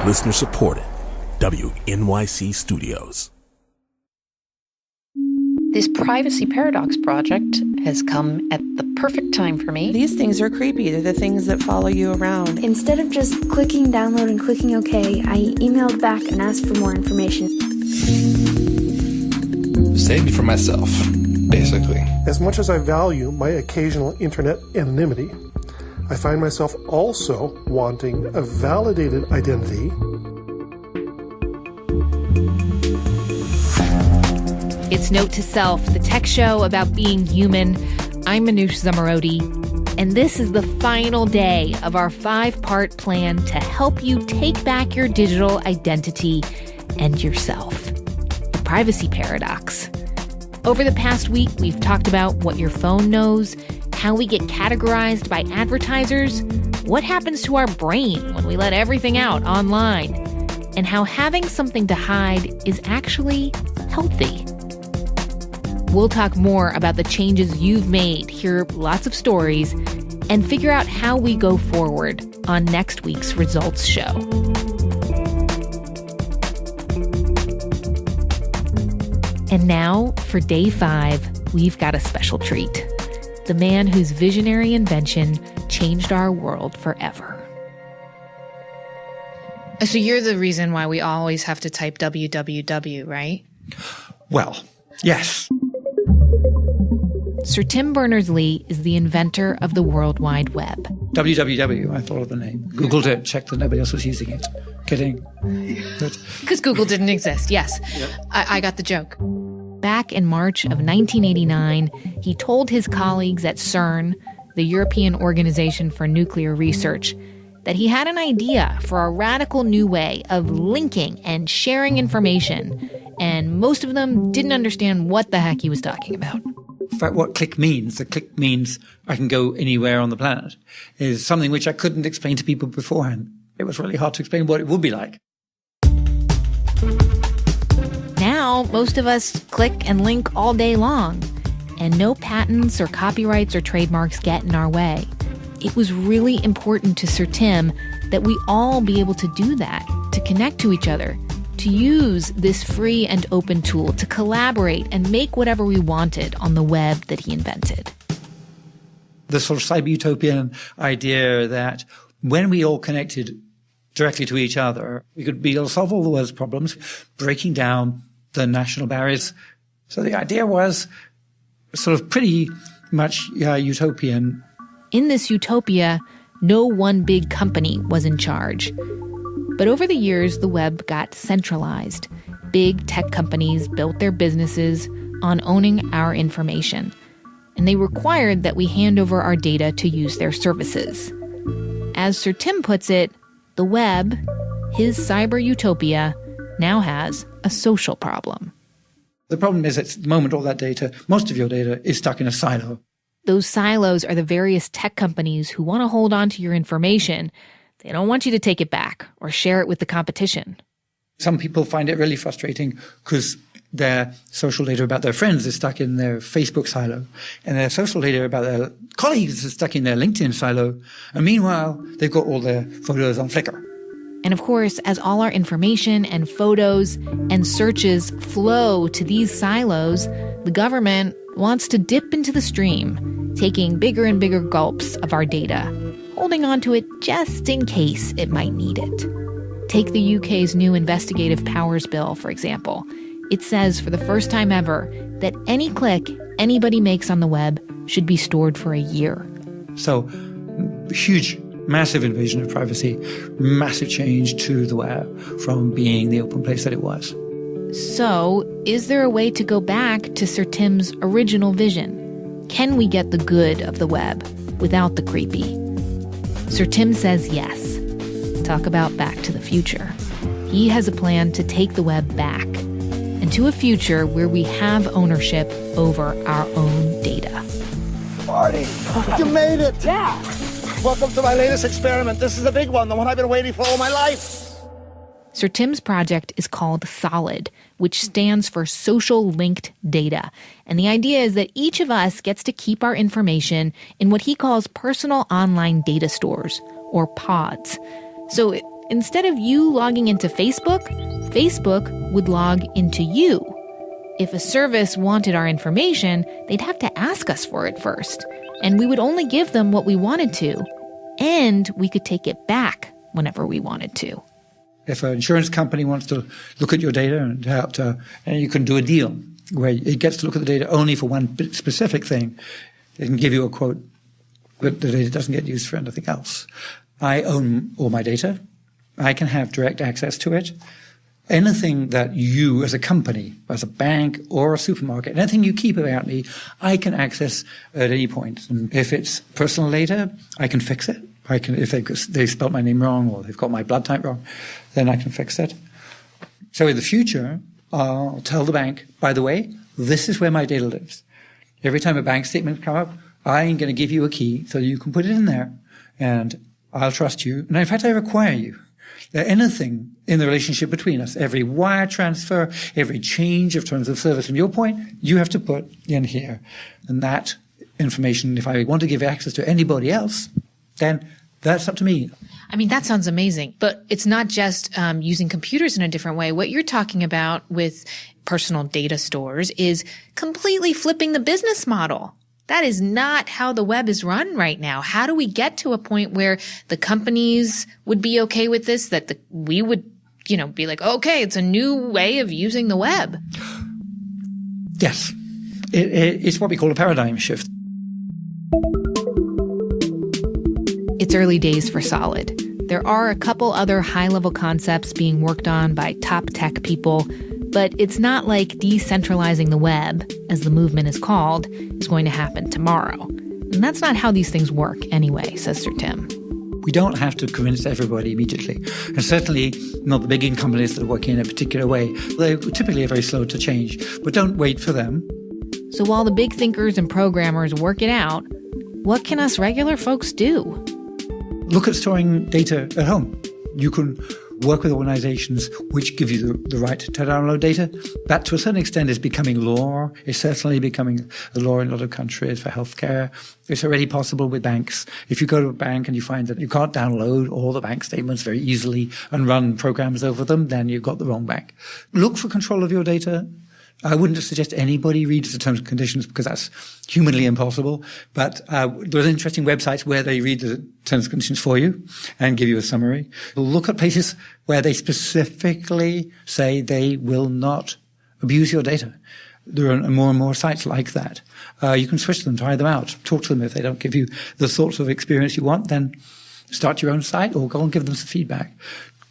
Listener supported. WNYC Studios. This privacy paradox project has come at the perfect time for me. These things are creepy. They're the things that follow you around. Instead of just clicking download and clicking OK, I emailed back and asked for more information. Saved for myself, basically. As much as I value my occasional internet anonymity, I find myself also wanting a validated identity. It's Note to Self, the tech show about being human. I'm Manoush Zomorodi, and this is the final day of our 5-part plan to help you take back your digital identity and yourself. The privacy paradox. Over the past week, we've talked about what your phone knows, how we get categorized by advertisers, what happens to our brain when we let everything out online, and how having something to hide is actually healthy. We'll talk more about the changes you've made, hear lots of stories, and figure out how we go forward on next week's Results Show. And now, for day 5, we've got a special treat. The man whose visionary invention changed our world forever. So you're the reason why we always have to type www, right? Well, yes. Sir Tim Berners-Lee is the inventor of the World Wide Web. www, I thought of the name. Googled it, checked that nobody else was using it. Kidding. Because Google didn't exist, yes. Yep. I got the joke. Back in March of 1989, he told his colleagues at CERN, the European Organization for Nuclear Research, that he had an idea for a radical new way of linking and sharing information, and most of them didn't understand what the heck he was talking about. In fact, what click means, the click means I can go anywhere on the planet, is something which I couldn't explain to people beforehand. It was really hard to explain what it would be like. Now, most of us click and link all day long, and no patents or copyrights or trademarks get in our way. It was really important to Sir Tim that we all be able to do that, to connect to each other, to use this free and open tool to collaborate and make whatever we wanted on the web that he invented. The sort of cyber-utopian idea that when we all connected directly to each other, we could be able to solve all the world's problems, breaking down the national barriers. So the idea was sort of pretty much utopian. In this utopia, no one big company was in charge. But over the years, the web got centralized. Big tech companies built their businesses on owning our information, and they required that we hand over our data to use their services. As Sir Tim puts it, the web, his cyber utopia, now has a social problem. The problem is at the moment all that data, most of your data, is stuck in a silo. Those silos are the various tech companies who want to hold on to your information. They don't want you to take it back or share it with the competition. Some people find it really frustrating because their social data about their friends is stuck in their Facebook silo, and their social data about their colleagues is stuck in their LinkedIn silo. And meanwhile, they've got all their photos on Flickr. And of course, as all our information and photos and searches flow to these silos, the government wants to dip into the stream, taking bigger and bigger gulps of our data, holding on to it just in case it might need it. Take the UK's new investigative powers bill, for example. It says for the first time ever that any click anybody makes on the web should be stored for a year. So, huge, massive invasion of privacy, massive change to the web from being the open place that it was. So, is there a way to go back to Sir Tim's original vision? Can we get the good of the web without the creepy? Sir Tim says yes. Talk about Back to the Future. He has a plan to take the web back and to a future where we have ownership over our own data. Marty, you made it! Yeah! Welcome to my latest experiment. This is the big one, the one I've been waiting for all my life. Sir Tim's project is called SOLID, which stands for Social Linked Data. And the idea is that each of us gets to keep our information in what he calls personal online data stores, or pods. So instead of you logging into Facebook, Facebook would log into you. If a service wanted our information, they'd have to ask us for it first, and we would only give them what we wanted to, and we could take it back whenever we wanted to. If an insurance company wants to look at your data and you can do a deal where it gets to look at the data only for one specific thing, they can give you a quote, but the data doesn't get used for anything else. I own all my data. I can have direct access to it. Anything that you as a company, as a bank or a supermarket, anything you keep about me, I can access at any point. And if it's personal data, I can fix it. If they spelled my name wrong or they've got my blood type wrong, then I can fix it. So in the future, I'll tell the bank, by the way, this is where my data lives. Every time a bank statement comes up, I'm going to give you a key so you can put it in there, and I'll trust you. And in fact, I require you. Anything in the relationship between us, every wire transfer, every change of terms of service from your point, you have to put in here. And that information, if I want to give access to anybody else, then that's up to me. I mean, that sounds amazing. But it's not just using computers in a different way. What you're talking about with personal data stores is completely flipping the business model. That is not how the web is run right now. How do we get to a point where the companies would be okay with this, that we would, be like, okay, it's a new way of using the web? Yes. It's what we call a paradigm shift. It's early days for Solid. There are a couple other high-level concepts being worked on by top tech people, but it's not like decentralizing the web, as the movement is called, is going to happen tomorrow. And that's not how these things work anyway, says Sir Tim. We don't have to convince everybody immediately. And certainly not the big companies that are working in a particular way. They typically are very slow to change, but don't wait for them. So while the big thinkers and programmers work it out, what can us regular folks do? Look at storing data at home. You can work with organizations which give you the right to download data. That, to a certain extent, is becoming law. It's certainly becoming the law in a lot of countries for healthcare. It's already possible with banks. If you go to a bank and you find that you can't download all the bank statements very easily and run programs over them, then you've got the wrong bank. Look for control of your data. I wouldn't suggest anybody reads the terms and conditions because that's humanly impossible. But there's interesting websites where they read the terms and conditions for you and give you a summary. Look at places where they specifically say they will not abuse your data. There are more and more sites like that. You can switch them, try them out, talk to them. If they don't give you the sorts of experience you want, then start your own site or go and give them some feedback.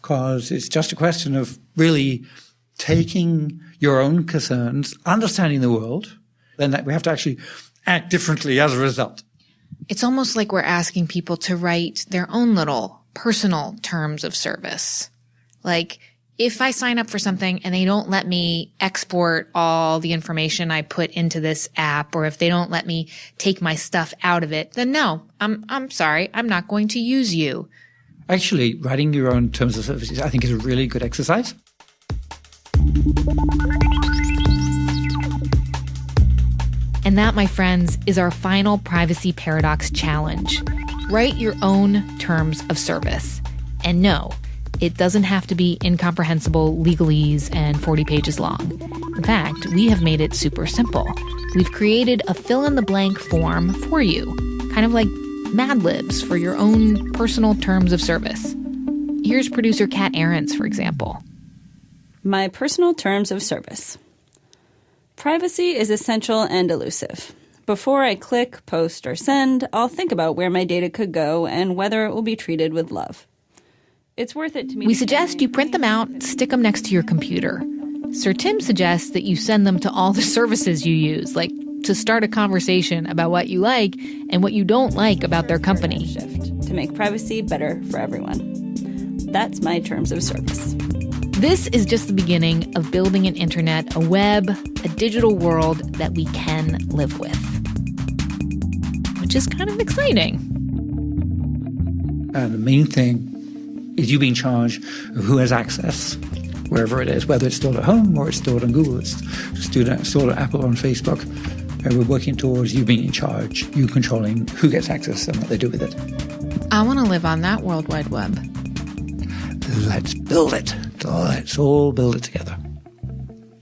Because it's just a question of really taking your own concerns, understanding the world, then that we have to actually act differently as a result. It's almost like we're asking people to write their own little personal terms of service. Like, if I sign up for something and they don't let me export all the information I put into this app, or if they don't let me take my stuff out of it, then no, I'm sorry, I'm not going to use you. Actually, writing your own terms of service, I think, is a really good exercise. And that, my friends, is our final Privacy Paradox challenge. Write your own terms of service. And no, it doesn't have to be incomprehensible legalese and 40 pages long. In fact, we have made it super simple. We've created a fill-in-the-blank form for you, kind of like Mad Libs for your own personal terms of service. Here's producer Kat Ahrens, for example. My personal terms of service. Privacy is essential and elusive. Before I click, post, or send, I'll think about where my data could go and whether it will be treated with love. It's worth it to me. We suggest you print them out, stick them next to your computer. Sir Tim suggests that you send them to all the services you use, like to start a conversation about what you like and what you don't like about their company. Shift to make privacy better for everyone. That's my terms of service. This is just the beginning of building an internet, a web, a digital world that we can live with. Which is kind of exciting. And the main thing is you being in charge of who has access, wherever it is, whether it's stored at home or it's stored on Google, it's stored at Apple or on Facebook. And we're working towards you being in charge, you controlling who gets access and what they do with it. I want to live on that World Wide Web. let's build it. Let's all build it together.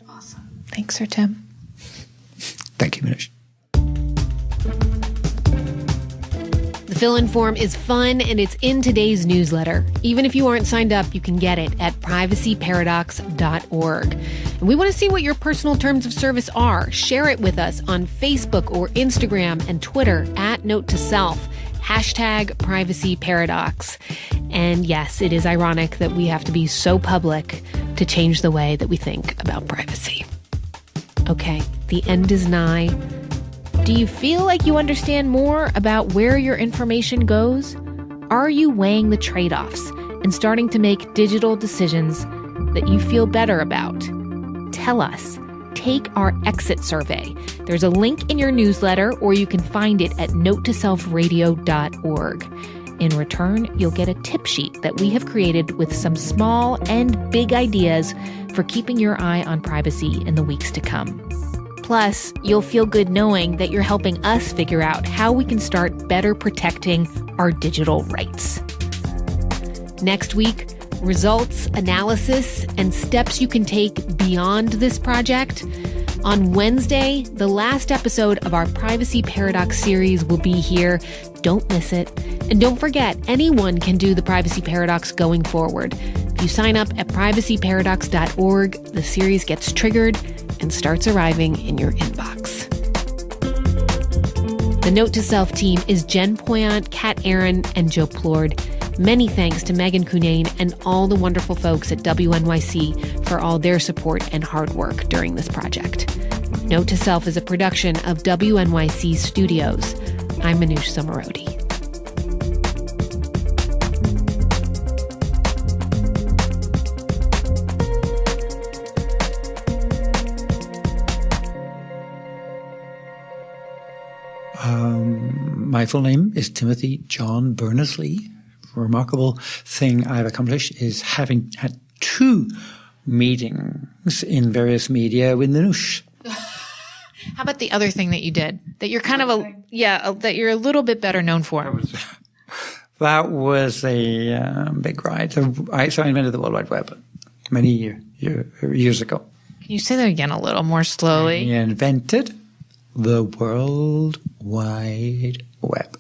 Awesome. Thanks, Sir Tim. Thank you, Manoush. The fill-in form is fun, and it's in today's newsletter. Even if you aren't signed up, you can get it at privacyparadox.org. And we want to see what your personal terms of service are. Share it with us on Facebook or Instagram and Twitter at Note to Self, #PrivacyParadox. And yes, it is ironic that we have to be so public to change the way that we think about privacy. Okay, the end is nigh. Do you feel like you understand more about where your information goes? Are you weighing the trade-offs and starting to make digital decisions that you feel better about? Tell us. Take our exit survey. There's a link in your newsletter, or you can find it at notetoselfradio.org. In return, you'll get a tip sheet that we have created with some small and big ideas for keeping your eye on privacy in the weeks to come. Plus, you'll feel good knowing that you're helping us figure out how we can start better protecting our digital rights. Next week, results, analysis, and steps you can take beyond this project. On Wednesday, the last episode of our Privacy Paradox series will be here. Don't miss it. And don't forget, anyone can do the Privacy Paradox going forward. If you sign up at privacyparadox.org, the series gets triggered and starts arriving in your inbox. The Note to Self team is Jen Poyant, Kat Aaron, and Joe Plord. Many thanks to Megan Cunane and all the wonderful folks at WNYC for all their support and hard work during this project. Note to Self is a production of WNYC Studios. I'm Manoush Zomorodi. My full name is Timothy John Berners-Lee. Remarkable thing I've accomplished is having had 2 meetings in various media with Manoush. How about the other thing that you did that you're kind of that you're a little bit better known for? That was a big ride. So I invented the World Wide Web many years ago. Can you say that again a little more slowly? I invented the World Wide Web.